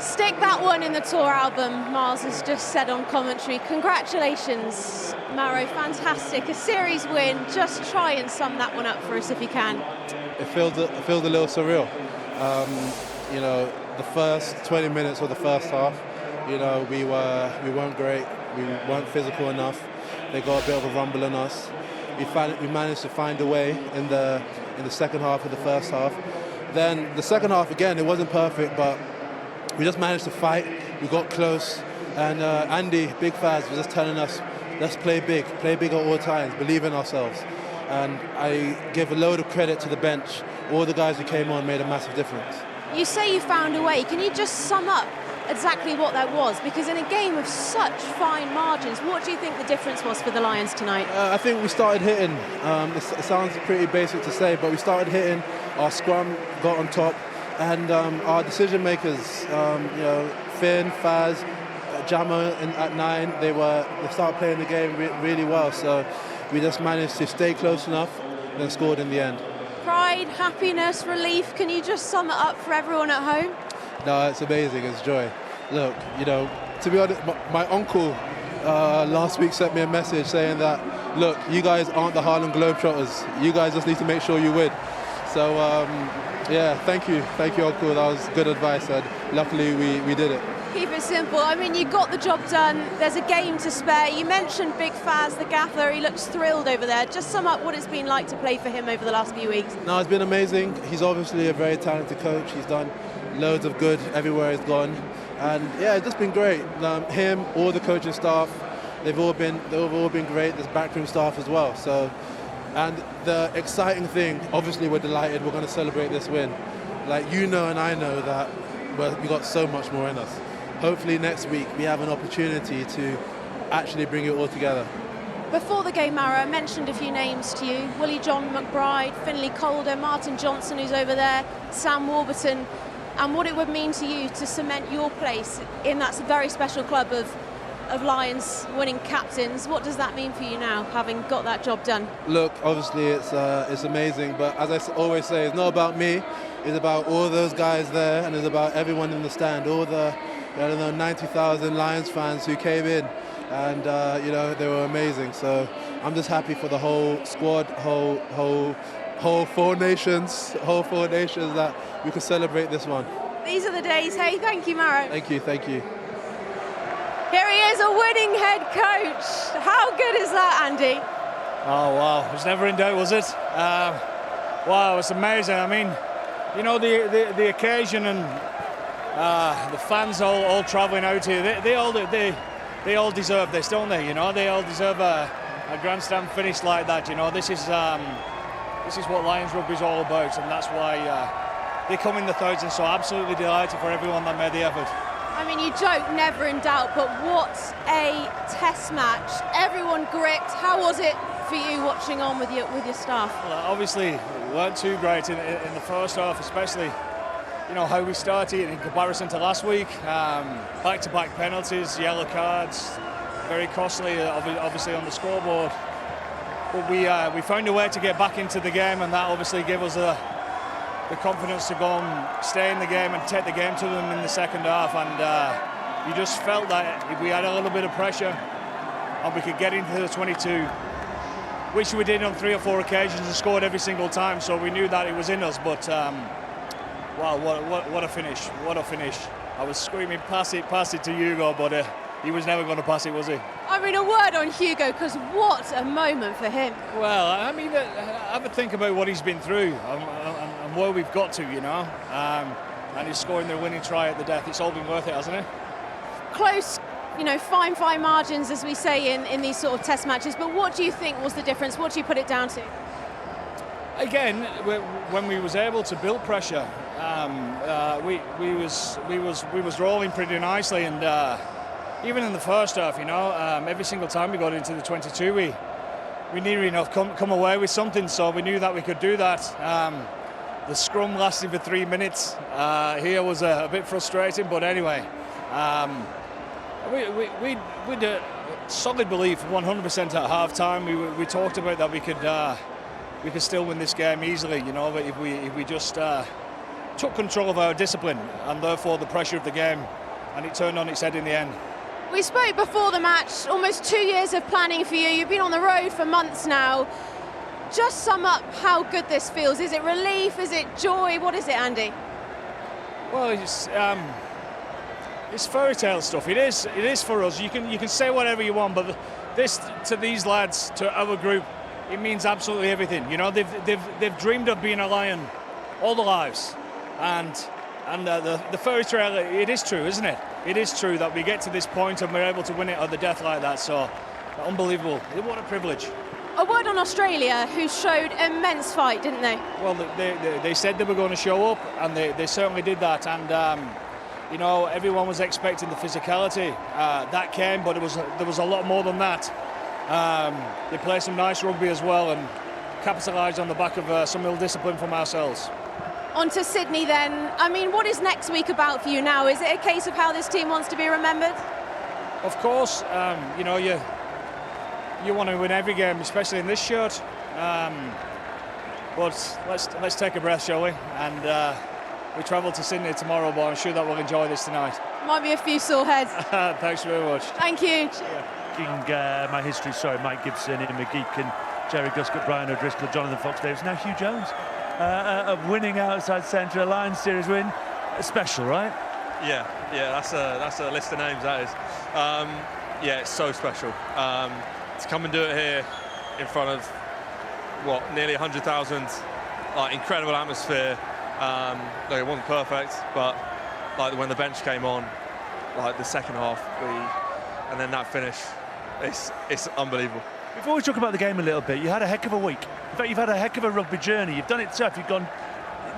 Stick that one in the tour album, Miles has just said on commentary. Congratulations, Maro, fantastic. A series win. Just try and sum that one up for us if you can. It feels a little surreal. You know, the first 20 minutes of the first half, you know, we weren't great. We weren't physical enough. They got a bit of a rumble on us. We managed to find a way in the second half of the first half. Then the second half, again, it wasn't perfect, but we just managed to fight. We got close, and Andy, Big Faz, was just telling us, let's play big at all times, believe in ourselves. And I give a load of credit to the bench. All the guys who came on made a massive difference. You say you found a way. Can you just sum up exactly what that was? Because in a game of such fine margins, what do you think the difference was for the Lions tonight? I think we started hitting. It sounds pretty basic to say, but we started hitting. Our scrum got on top. And our decision makers, you know, Finn, Faz, Jammer at 9, they started playing the game really well. So we just managed to stay close enough and then scored in the end. Pride, happiness, relief. Can you just sum it up for everyone at home? No, it's amazing. It's joy. Look, you know, to be honest, my uncle last week sent me a message saying that, look, you guys aren't the Harlem Globetrotters. You guys just need to make sure you win. So. Yeah, thank you, Uncle. That was good advice, and luckily we did it. Keep it simple. I mean, you got the job done. There's a game to spare. You mentioned Big Faz, the gaffer. He looks thrilled over there. Just sum up what it's been like to play for him over the last few weeks. No, it's been amazing. He's obviously a very talented coach. He's done loads of good everywhere he's gone, and yeah, it's just been great. Him, all the coaching staff, they've all been great. There's backroom staff as well. So. And the exciting thing, obviously we're delighted, we're going to celebrate this win. Like, you know and I know that we got so much more in us. Hopefully next week we have an opportunity to actually bring it all together. Before the game, Maro, I mentioned a few names to you. Willie John McBride, Finlay Calder, Martin Johnson, who's over there, Sam Warburton, and what it would mean to you to cement your place in that very special club of Lions winning captains. What does that mean for you now, having got that job done? Look, obviously it's amazing, but as I always say, it's not about me. It's about all those guys there, and it's about everyone in the stand, all the 90,000 Lions fans who came in, and you know, they were amazing. So I'm just happy for the whole squad, whole four nations that we could celebrate this one. These are the days. Hey, thank you, Maro. Thank you. Here he is, a winning head coach. How good is that, Andy? Oh, wow. It was never in doubt, was it? Wow, it's amazing. I mean, you know, the occasion and the fans all travelling out here, they all deserve this, don't they? You know, they all deserve a grandstand finish like that. You know, this is what Lions rugby is all about, and that's why they come in the thousands. So absolutely delighted for everyone that made the effort. I mean, you joke never in doubt, but what a test match. Everyone gripped. How was it for you watching on with your staff? Well, obviously, we weren't too great in the first half, especially, you know, how we started in comparison to last week. Back-to-back penalties, yellow cards, very costly, obviously, on the scoreboard. But we found a way to get back into the game, and that obviously gave us the confidence to go and stay in the game and take the game to them in the second half. And you just felt that if we had a little bit of pressure and we could get into the 22, which we did on 3 or 4 occasions and scored every single time, so we knew that it was in us. But wow, what a finish, what a finish. I was screaming, pass it to Hugo, but he was never going to pass it, was he? I mean, a word on Hugo, because what a moment for him. Well, I mean, have a think about what he's been through and where we've got to, you know. And he's scoring the winning try at the death. It's all been worth it, hasn't it? Close, you know, fine margins, as we say in these sort of test matches. But what do you think was the difference? What do you put it down to? Again, when we was able to build pressure, we was rolling pretty nicely, and even in the first half, you know, every single time we got into the 22, we nearly enough come away with something. So we knew that we could do that. The scrum lasted for 3 minutes. Here was a bit frustrating, but anyway, we had a solid belief 100% at half time. We talked about that we could still win this game easily, you know, but if we just took control of our discipline and therefore the pressure of the game, and it turned on its head in the end. We spoke before the match, almost 2 years of planning for you. You've been on the road for months now. Just sum up how good this feels. Is it relief? Is it joy? What is it, Andy? Well, it's fairy tale stuff. It is for us. You can say whatever you want, but this, to these lads, to our group, it means absolutely everything. You know, they've dreamed of being a Lion all their lives, and the fairy tale, it is true, isn't it? It is true that we get to this point and we're able to win it at the death like that. So unbelievable. What a privilege. A word on Australia, who showed immense fight, didn't they? Well, they said they were going to show up, and they certainly did that. And you know, everyone was expecting the physicality. That came, but there was a lot more than that. They played some nice rugby as well and capitalised on the back of some ill discipline from ourselves. On to Sydney then. I mean, what is next week about for you now? Is it a case of how this team wants to be remembered? Of course, you know, you want to win every game, especially in this shirt. But let's take a breath, shall we? And we travel to Sydney tomorrow, but I'm sure that we'll enjoy this tonight. Might be a few sore heads. Thanks very much. Thank you. My history, Mike Gibson, Ian McGeechan, Jerry Guscott, Brian O'Driscoll, Jonathan Fox-Davies, now Huw Jones. Winning outside centre, a Lions series win. Special, right? Yeah, that's a list of names, that is. Yeah, it's so special. To come and do it here in front of, nearly 100,000, like, incredible atmosphere. Like, it wasn't perfect, but like when the bench came on, like the second half, and then that finish, it's unbelievable. Before we talk about the game a little bit, you had a heck of a week. In fact, you've had a heck of a rugby journey. You've done it tough. You've gone.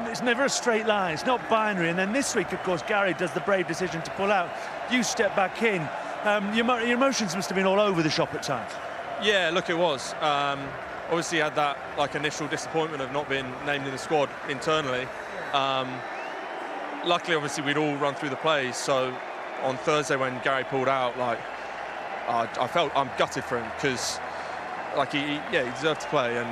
It's never a straight line. It's not binary. And then this week, of course, Gary does the brave decision to pull out. You step back in. Your emotions must have been all over the shop at times. Yeah, look, it was. Obviously, had that like initial disappointment of not being named in the squad internally. Luckily, obviously, we'd all run through the plays. So on Thursday, when Gary pulled out, like I'm gutted for him because, like, he deserved to play, and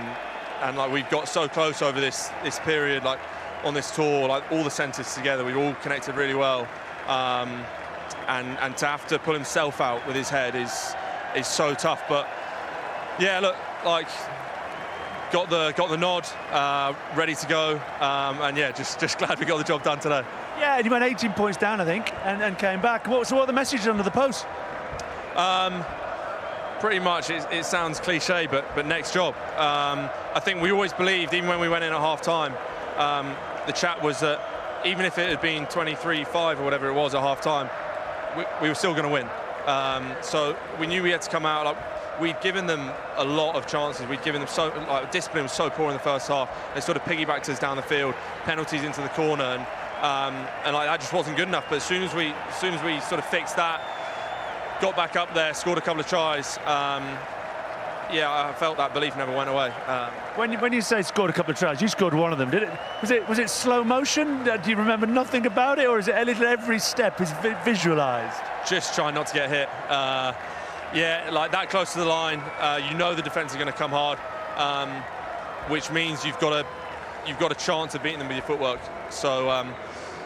like we've got so close over this period, like on this tour, like all the centres together, we've all connected really well. And to have to pull himself out with his head is so tough. But yeah, look, like got the nod, ready to go, and yeah, just glad we got the job done today. Yeah, and you went 18 points down, I think, and came back. So what are the messages under the post? Pretty much, it sounds cliche, but next job. I think we always believed, even when we went in at half-time, the chat was that even if it had been 23-5 or whatever it was at half-time, we were still going to win. So we knew we had to come out. Like, we'd given them a lot of chances. We'd given them discipline was so poor in the first half. They sort of piggybacked us down the field, penalties into the corner, and like that just wasn't good enough. But as soon as we sort of fixed that, got back up there, scored a couple of tries. Yeah, I felt that belief never went away. When you say scored a couple of tries, you scored one of them, did it? Was it slow motion? Do you remember nothing about it, or is it every step is visualised? Just trying not to get hit. Yeah, like that close to the line, you know the defence is going to come hard, which means you've got a chance of beating them with your footwork. So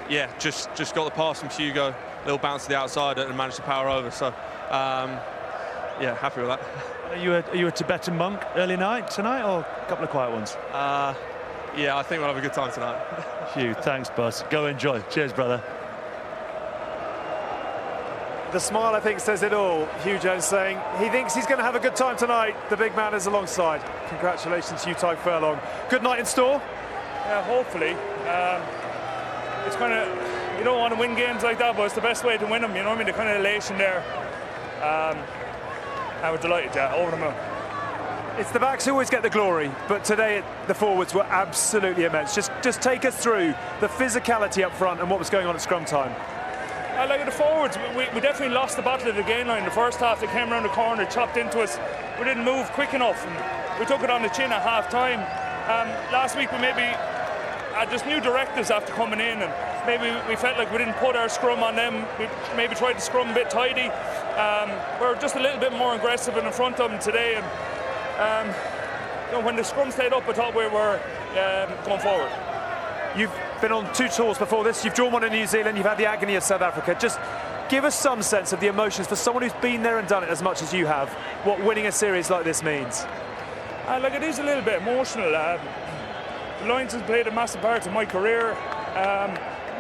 yeah, just got the pass from Hugo, little bounce to the outside, and managed to power over. So yeah, happy with that. Are you a Tibetan monk early night tonight, or a couple of quiet ones? Yeah, I think we'll have a good time tonight. Huw, thanks, boss. Go enjoy. Cheers, brother. The smile, I think, says it all. Huw Jones saying he thinks he's going to have a good time tonight. The big man is alongside. Congratulations to you, Tadhg Furlong. Good night in store? Yeah, hopefully. It's kind of, you don't want to win games like that, but it's the best way to win them, you know what I mean? The kind of elation there. I was delighted, yeah, over the moon. It's the backs who always get the glory, but today the forwards were absolutely immense. Just take us through the physicality up front and what was going on at scrum time. Like the forwards, we definitely lost the battle of the gain line. The first half, they came around the corner, chopped into us. We didn't move quick enough, and we took it on the chin at half time. Last week we maybe had just new directives after coming in, and maybe we felt like we didn't put our scrum on them. We maybe tried to scrum a bit tidy. We're just a little bit more aggressive in front of them today, and you know, when the scrum stayed up, I thought we were going forward. been on 2 tours before this. You've drawn one in New Zealand, you've had the agony of South Africa. Just give us some sense of the emotions for someone who's been there and done it as much as you have, what winning a series like this means. Like, it is a little bit emotional. The Lions has played a massive part in my career.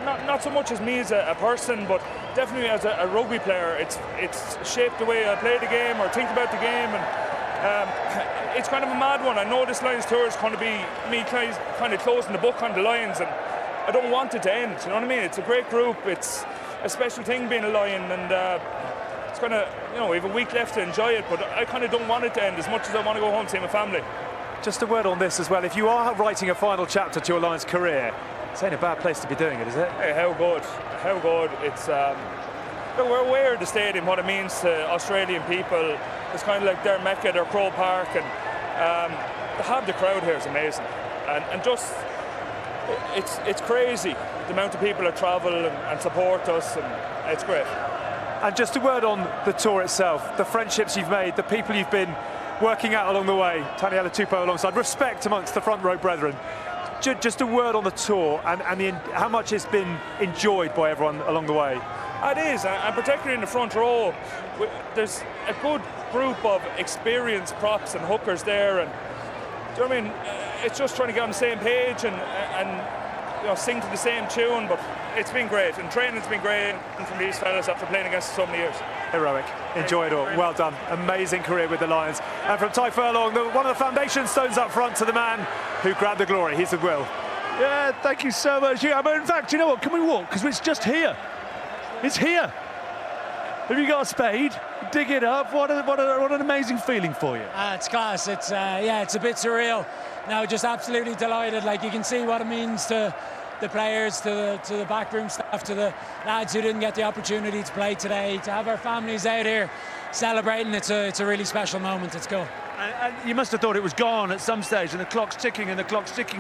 Not so much as me as a person, but definitely as a rugby player. It's shaped the way I play the game or think about the game, and it's kind of a mad one. I know this Lions tour is going to be me kind of closing the book on the Lions, and I don't want it to end. You know what I mean? It's a great group. It's a special thing being a Lion, and it's kind of, you know, we have a week left to enjoy it, but I kind of don't want it to end as much as I want to go home and see my family. Just a word on this as well. If you are writing a final chapter to your Lions career, it's ain't a bad place to be doing it, is it? Hey, how good. How good. It's look, we're aware of the stadium, what it means to Australian people. It's kind of like their Mecca, their Crow Park, and to have the crowd here is amazing. And just, it's crazy the amount of people that travel and support us, and it's great. And just a word on the tour itself, the friendships you've made, the people you've been working out along the way. Taniela Tupou alongside. Respect amongst the front row brethren. Just a word on the tour and how much it's been enjoyed by everyone along the way. It is, and particularly in the front row, there's a good group of experienced props and hookers there, and do you know what I mean? It's just trying to get on the same page and you know, sing to the same tune, but it's been great, and training's been great from these fellas after playing against so many years. Heroic. Enjoy it all. Well done. Amazing career with the Lions. And from Tadhg Furlong, one of the foundation stones up front, to the man who grabbed the glory. He's the Will. Yeah, thank you so much. Yeah, but in fact, you know what? Can we walk? Because it's just here. It's here. Have you got a spade? Dig it up. What an amazing feeling for you. It's class. It's it's a bit surreal. No, just absolutely delighted. Like, you can see what it means to the players, to the backroom staff, to the lads who didn't get the opportunity to play today, to have our families out here celebrating. It's a really special moment. It's cool. And you must have thought it was gone at some stage, and the clock's ticking,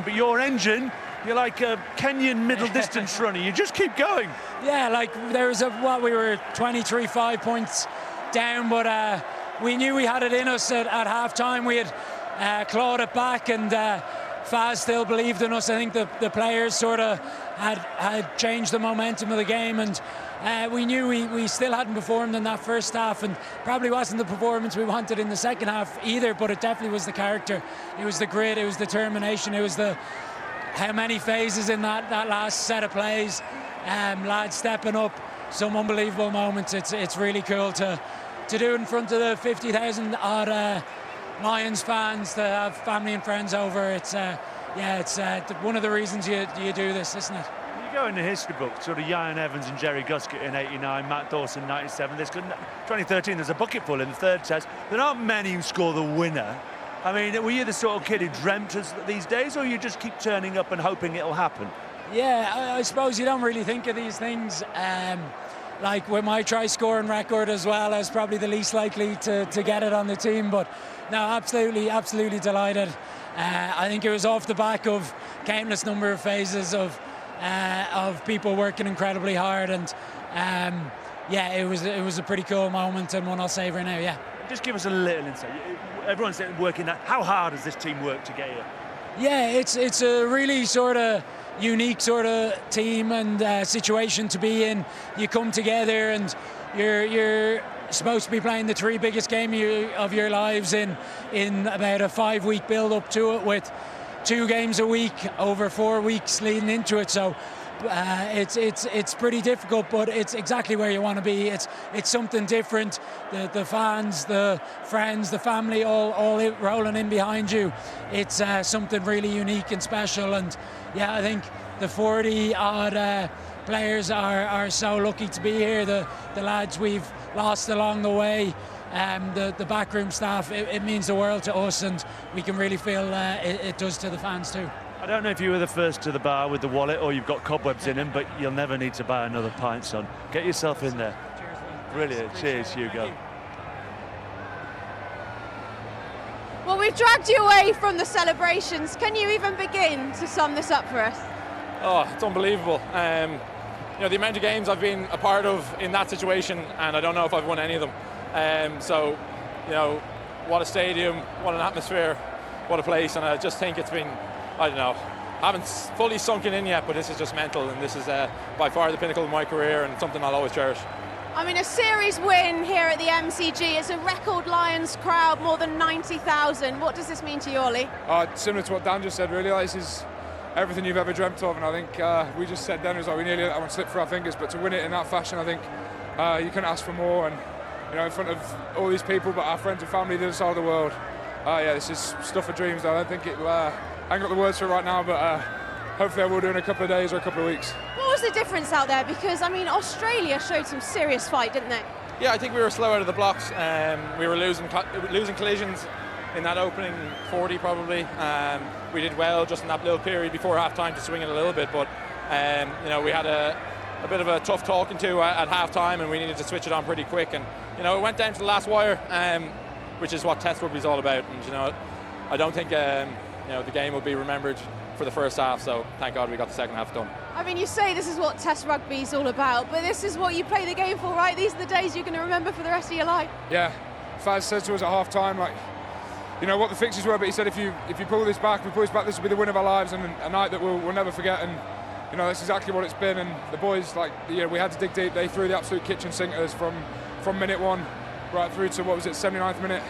but your engine, you're like a Kenyan middle distance runner. You just keep going. Yeah, like, there was we were 23-5 points down, but we knew we had it in us at half-time. We had clawed it back, and Faz still believed in us. I think the players sort of had changed the momentum of the game, and we knew we still hadn't performed in that first half, and probably wasn't the performance we wanted in the second half either, but it definitely was the character. It was the grit, it was determination, it was how many phases in that last set of plays, lads stepping up, some unbelievable moments. It's really cool to do it in front of the 50,000 odd Lions fans, to have family and friends over. It's one of the reasons you do this, isn't it? You go in the history book, sort of Ian Evans and Jerry Guskett in '89, Matt Dawson '97. 2013, there's a bucketful in the third test. There aren't many who score the winner. I mean, were you the sort of kid who dreamt these days, or you just keep turning up and hoping it'll happen? Yeah, I suppose you don't really think of these things. Like, with my try-scoring record as well, I was probably the least likely to get it on the team. But no, absolutely delighted. I think it was off the back of countless number of phases of people working incredibly hard, and it was a pretty cool moment, and one I'll savour now. Yeah. Just give us a little insight. Everyone's working that. How hard has this team worked to get here? Yeah, it's a really sort of unique sort of team and situation to be in. You come together, and you're supposed to be playing the 3 biggest games of your lives in about a 5-week build up to it, with 2 games a week over 4 weeks leading into it. So it's pretty difficult, but it's exactly where you want to be. It's something different. The fans, the friends, the family, all rolling in behind you. It's something really unique and special. And yeah, I think the 40 odd players are so lucky to be here. The lads we've lost along the way, the backroom staff, it means the world to us, and we can really feel it does to the fans too. I don't know if you were the first to the bar with the wallet, or you've got cobwebs in them, but you'll never need to buy another pint, son. Get yourself in there. Brilliant. Cheers, Hugo. Well, we've dragged you away from the celebrations. Can you even begin to sum this up for us? Oh, it's unbelievable. The amount of games I've been a part of in that situation, and I don't know if I've won any of them. What a stadium, what an atmosphere, what a place, and I just think it's been, haven't fully sunken in yet, but this is just mental, and this is by far the pinnacle of my career and something I'll always cherish. I mean, a series win here at the MCG. It's a record Lions crowd, more than 90,000. What does this mean to you, Ollie? Similar to what Dan just said, really. This is everything you've ever dreamt of, and I think we just said then, it was like we nearly let that one slip through our fingers, but to win it in that fashion, I think you couldn't ask for more, and in front of all these people, but our friends and family the other side of the world. This is stuff of dreams. I don't think it. I ain't got the words for it right now, but hopefully I will do in a couple of days or a couple of weeks. What was the difference out there? Because, I mean, Australia showed some serious fight, didn't they? Yeah, I think we were slow out of the blocks. We were losing collisions in that opening 40 probably. We did well just in that little period before half-time to swing it a little bit, but we had a bit of a tough talking to at half-time, and we needed to switch it on pretty quick. And it went down to the last wire, which is what Test rugby is all about. And I don't think the game will be remembered for the first half, so thank God we got the second half done. I mean, you say this is what Test rugby is all about, but this is what you play the game for, right? These are the days you're going to remember for the rest of your life. Yeah, Faz said to us at half-time, what the fixes were, but he said if you pull this back, this will be the win of our lives and a night that we'll never forget. And that's exactly what it's been. And the boys, we had to dig deep. They threw the absolute kitchen sink at us from minute one right through to 79th minute.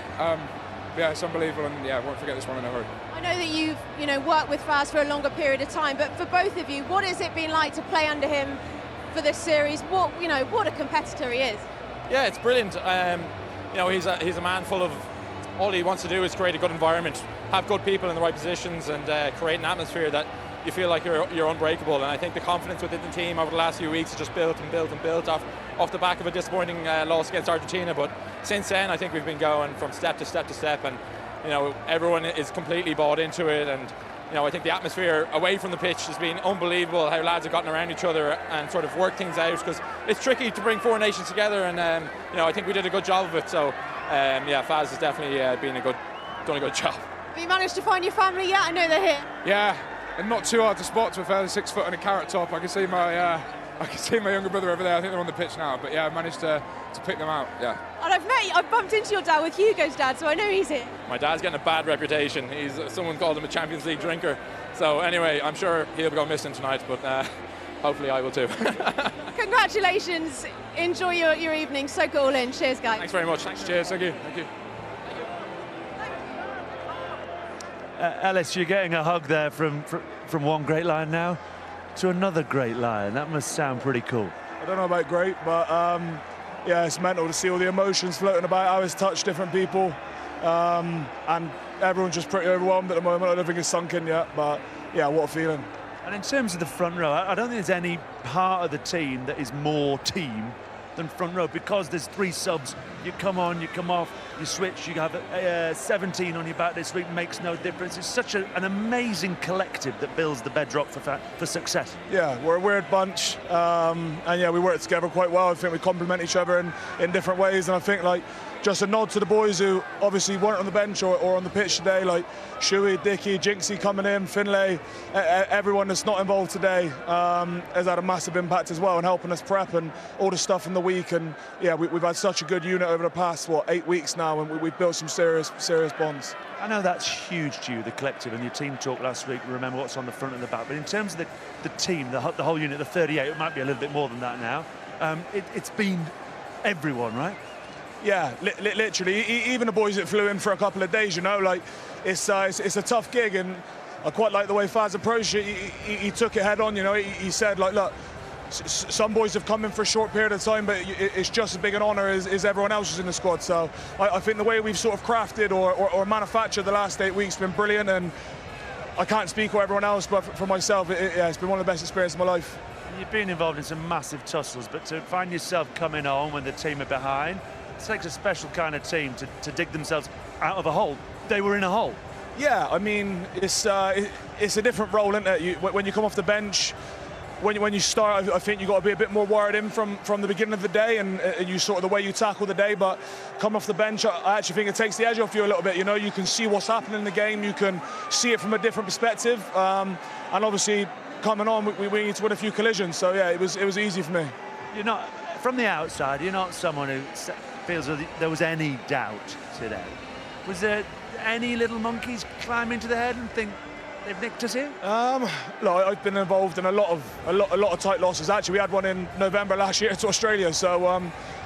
It's unbelievable, and won't forget this one in a hurry. I know that you've worked with Faz for a longer period of time, but for both of you, what has it been like to play under him for this series? What a competitor he is. Yeah, it's brilliant. He's a man full of. All he wants to do is create a good environment, have good people in the right positions, and create an atmosphere that you feel like you're unbreakable. And I think the confidence within the team over the last few weeks has just built and built and built off the back of a disappointing loss against Argentina. But since then, I think we've been going from step to step to step, and everyone is completely bought into it. And I think the atmosphere away from the pitch has been unbelievable. How lads have gotten around each other and sort of worked things out, because it's tricky to bring four nations together. And I think we did a good job of it. So Faz has definitely done a good job. Have you managed to find your family yet? I know they're here. Yeah, and not too hard to spot to a fairly 6 foot and a carrot top. I can see my younger brother over there. I think they're on the pitch now. But I managed to pick them out. Yeah. And I've bumped into your dad with Hugo's dad, so I know he's here. My dad's getting a bad reputation. Someone called him a Champions League drinker. So anyway, I'm sure he'll go missing tonight, but hopefully I will too. Congratulations. Enjoy your evening. Soak it all in. Cheers, guys. Thanks very much. Thanks. Cheers. Thank you. Thank you. Ellis, you're getting a hug there from one great Lion now to another great Lion. That must sound pretty cool. I don't know about great, but it's mental to see all the emotions floating about, how it's touched different people, and everyone's just pretty overwhelmed at the moment. I don't think it's sunk in yet, but what a feeling. And in terms of the front row, I don't think there's any part of the team that is more team than front row, because there's three subs. You come on, you come off, you switch, you have 17 on your back this week, makes no difference. It's such an amazing collective that builds the bedrock for success. Yeah, we're a weird bunch, and we work together quite well. I think we complement each other in different ways, and I think just a nod to the boys who obviously weren't on the bench or on the pitch today, like Shuey, Dickie, Jinxie coming in, Finlay, everyone that's not involved today has had a massive impact as well, and helping us prep and all the stuff in the week. And we've had such a good unit over the past 8 weeks now, and we've built some serious bonds. I know that's huge to you, the collective, and your team talk last week. Remember what's on the front and the back, but in terms of the team, the whole unit, the 38, it might be a little bit more than that now. It's been everyone, right? Yeah, literally. Even the boys that flew in for a couple of days, it's a tough gig, and I quite like the way Faz approached it. He took it head on. He said, look, some boys have come in for a short period of time, but it's just as big an honour as everyone else who's in the squad. So I think the way we've sort of crafted or manufactured the last 8 weeks has been brilliant, and I can't speak for everyone else, but for myself, it's been one of the best experiences of my life. You've been involved in some massive tussles, but to find yourself coming on when the team are behind, it takes a special kind of team to dig themselves out of a hole. They were in a hole. Yeah, I mean, it's a different role, isn't it? When you come off the bench, when you start, I think you've got to be a bit more wired in from the beginning of the day, and you sort of the way you tackle the day. But coming off the bench, I actually think it takes the edge off you a little bit. You can see what's happening in the game. You can see it from a different perspective. And obviously, coming on, we need to win a few collisions. So yeah, it was easy for me. You're not, from the outside, you're not someone who feels that there was any doubt today. Was there any little monkeys climb into the head and think, they've nicked us here? Look, I've been involved in a lot of tight losses. Actually, we had one in November last year to Australia, so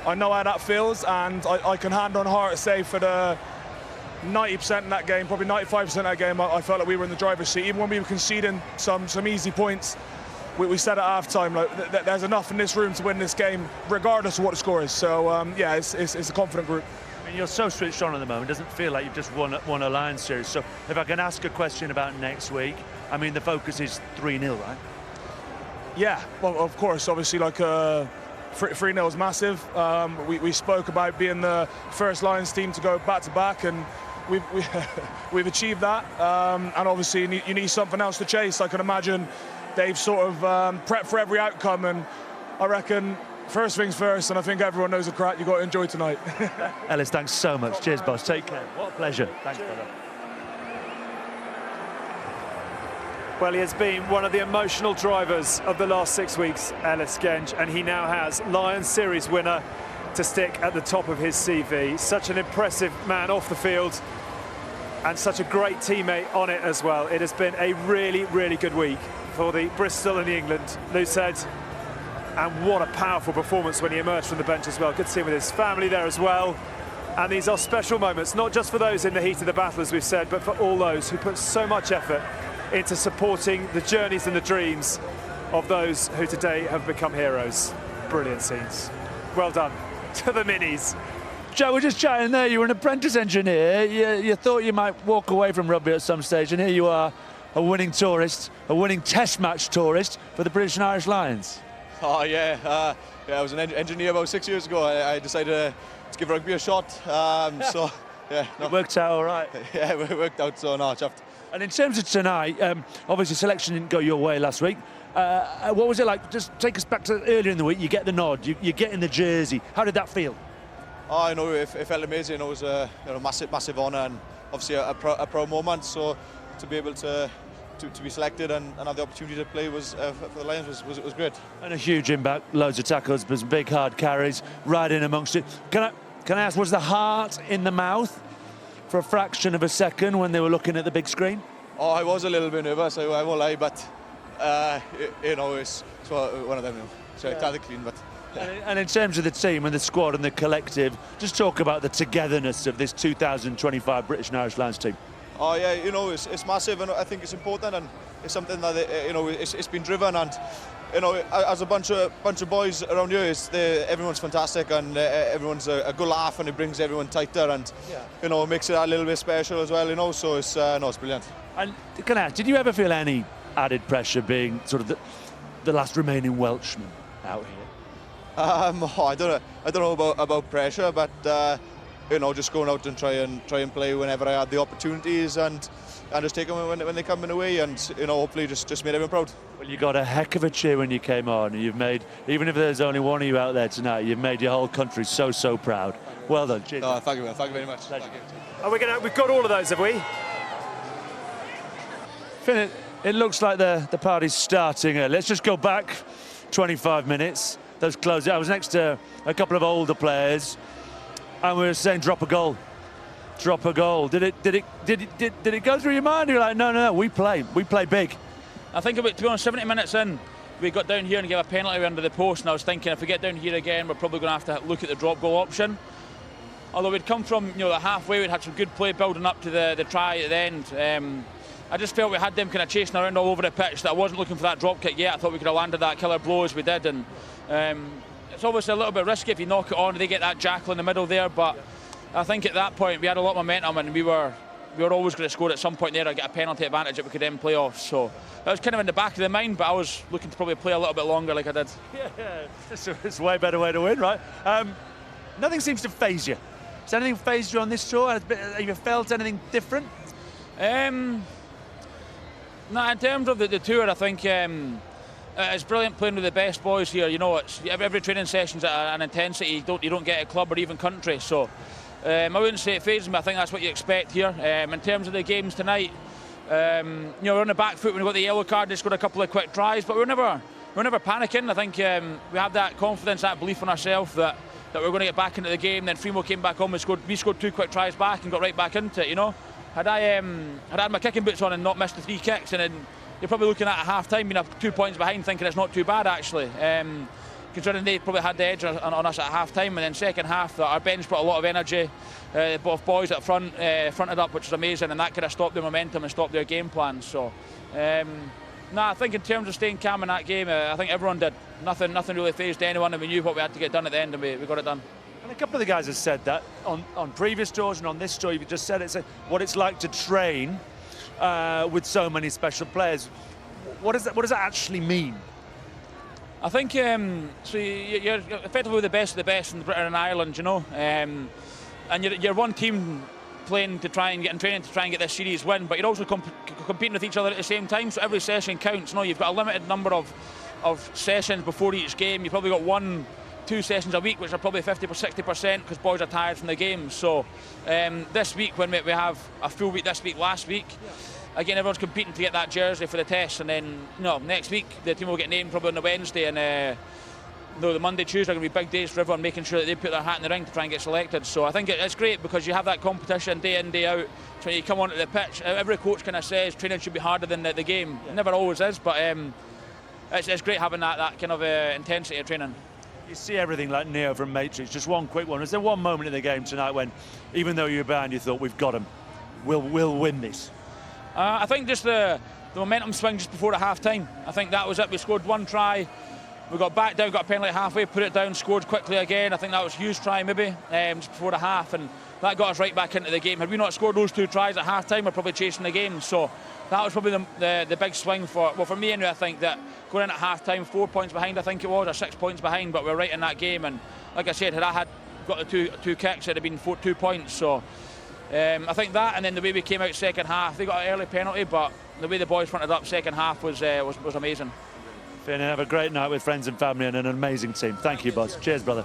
I know how that feels, and I can hand on heart say for the 90% in that game, probably 95% of that game, I felt like we were in the driver's seat. Even when we were conceding some easy points, we said at half-time, like, there's enough in this room to win this game, regardless of what the score is. So, yeah, it's a confident group. I mean, you're so switched on at the moment. It doesn't feel like you've just won a Lions series. So if I can ask a question about next week, I mean, the focus is 3-0, right? Yeah, well, of course, obviously, like 3-0 is massive. We spoke about being the first Lions team to go back-to-back, and we've achieved that. And obviously, you need something else to chase. I can imagine they've sort of prepped for every outcome, and I reckon first things first, and I think everyone knows the crack you've got to enjoy tonight. Ellis, thanks so much. Cheers, boss. Take care. What a pleasure. Thanks, brother. Well, he has been one of the emotional drivers of the last 6 weeks, Ellis Genge, and he now has Lions series winner to stick at the top of his CV. Such an impressive man off the field and such a great teammate on it as well. It has been a really, really good week for the Bristol and the England loose head. And what a powerful performance when he emerged from the bench as well. Good to see him with his family there as well. And these are special moments, not just for those in the heat of the battle, as we've said, but for all those who put so much effort into supporting the journeys and the dreams of those who today have become heroes. Brilliant scenes. Well done to the Minis. Joe, we're just chatting there. You were an apprentice engineer. You thought you might walk away from rugby at some stage, and here you are, a winning tourist, a winning test match tourist for the British and Irish Lions. Oh yeah, I was an engineer about 6 years ago. I decided to give rugby a shot. So yeah, no. It worked out all right. Yeah, it worked out. So no, chuffed. And in terms of tonight, obviously selection didn't go your way last week. What was it like? Just take us back to earlier in the week. You get the nod, you get in the jersey. How did that feel? Oh, I know it felt amazing. It was a massive honour and obviously a proud moment. So to be able to be selected and have the opportunity to play for the Lions was great. And a huge impact, loads of tackles, but some big hard carries right in amongst it. Can I ask, was the heart in the mouth for a fraction of a second when they were looking at the big screen? Oh, I was a little bit nervous, I won't lie, but it's one of them. So Tadhg clean, but. And in terms of the team and the squad and the collective, just talk about the togetherness of this 2025 British and Irish Lions team. Oh yeah, it's massive, and I think it's important, and it's something that it's been driven, and as a bunch of boys around here, everyone's fantastic, and everyone's a good laugh, and it brings everyone tighter, and it makes it a little bit special as well. So it's brilliant. And can I ask, did you ever feel any added pressure being sort of the last remaining Welshman out here? I don't know about pressure, but. Just going out and try and play whenever I had the opportunities, and just take them when they come in the way, and hopefully just made everyone proud. Well, you got a heck of a cheer when you came on. You've made, even if there's only one of you out there tonight, you've made your whole country so proud. Well done. Cheers. Thank you very much. Thank you. We've got all of those, have we? Finn, it looks like the party's starting. Let's just go back 25 minutes. Those close. I was next to a couple of older players, and we were saying drop a goal. Did it go through your mind? You're like, no, we play big. I think about, to be honest, 70 minutes in, we got down here and gave a penalty under the post, and I was thinking if we get down here again, we're probably going to have to look at the drop goal option. Although we'd come from the halfway, we'd had some good play building up to the try at the end. I just felt we had them kind of chasing around all over the pitch, that I wasn't looking for that drop kick yet. I thought we could have landed that killer blow as we did, and it's obviously a little bit risky if you knock it on, they get that jackal in the middle there, but I think at that point we had a lot of momentum, and we were always going to score at some point there or get a penalty advantage that we could then play off. So that was kind of in the back of the mind, but I was looking to probably play a little bit longer like I did. Yeah, it's a way better way to win, right? Nothing seems to faze you. Has anything phased you on this tour? Have you felt anything different? No, in terms of the tour, I think it's brilliant playing with the best boys here. It's every training session's at an intensity you don't get at club or even country. So I wouldn't say it phases me. I think that's what you expect here. In terms of the games tonight, we're on the back foot when we got the yellow card. They scored a couple of quick tries, but we're never panicking. I think we have that confidence, that belief in ourselves that we're going to get back into the game. Then Fremo came back on. We scored 2 quick tries back and got right back into it. had I had my kicking boots on and not missed the 3 kicks, and then you're probably looking at half-time being up 2 points behind, thinking it's not too bad actually. Considering they probably had the edge on us at half-time, and then second half, our bench brought a lot of energy. Both boys at front fronted up, which was amazing, and that could have stopped their momentum and stopped their game plan. So, I think in terms of staying calm in that game, I think everyone did. Nothing really fazed anyone, and we knew what we had to get done at the end, and we got it done. And a couple of the guys have said that on previous tours and on this tour. You've just said what it's like to train with so many special players. What does that actually mean? I think so. You're effectively the best of the best in Britain and Ireland, you know, and you're one team playing to try and get in training to try and get this series win, but you're also competing with each other at the same time. So every session counts. You know, you've got a limited number of sessions before each game. You've probably got 1-2 sessions a week, which are probably 50 or 60% because boys are tired from the game. So this week, when we have a full week this week, last week. Again, everyone's competing to get that jersey for the test, and then next week the team will get named probably on the Wednesday, and the Monday, Tuesday are going to be big days for everyone, making sure that they put their hat in the ring to try and get selected. So I think it's great because you have that competition day in, day out. When you come onto the pitch, every coach kind of says training should be harder than the game. It never always is, but it's great having that kind of intensity of training. You see everything like Neo from Matrix. Just one quick one. Was there one moment in the game tonight when, even though you were behind, you thought, we've got them, we'll win this? I think just the momentum swing just before the half-time. I think that was it. We scored 1 try. We got back down, got a penalty halfway, put it down, scored quickly again. I think that was Hugh's try maybe, just before the half, and that got us right back into the game. Had we not scored those 2 tries at half-time, we're probably chasing the game. So that was probably the big swing for me anyway. I think that going in at half-time, 4 points behind, I think it was, or 6 points behind, but we're right in that game. And like I said, had I got the two kicks, it'd have been 2 points. So I think that, and then the way we came out second half, they got an early penalty, but the way the boys fronted up second half was amazing. Finn, have a great night with friends and family and an amazing team. Thank you, boss. Cheers, brother.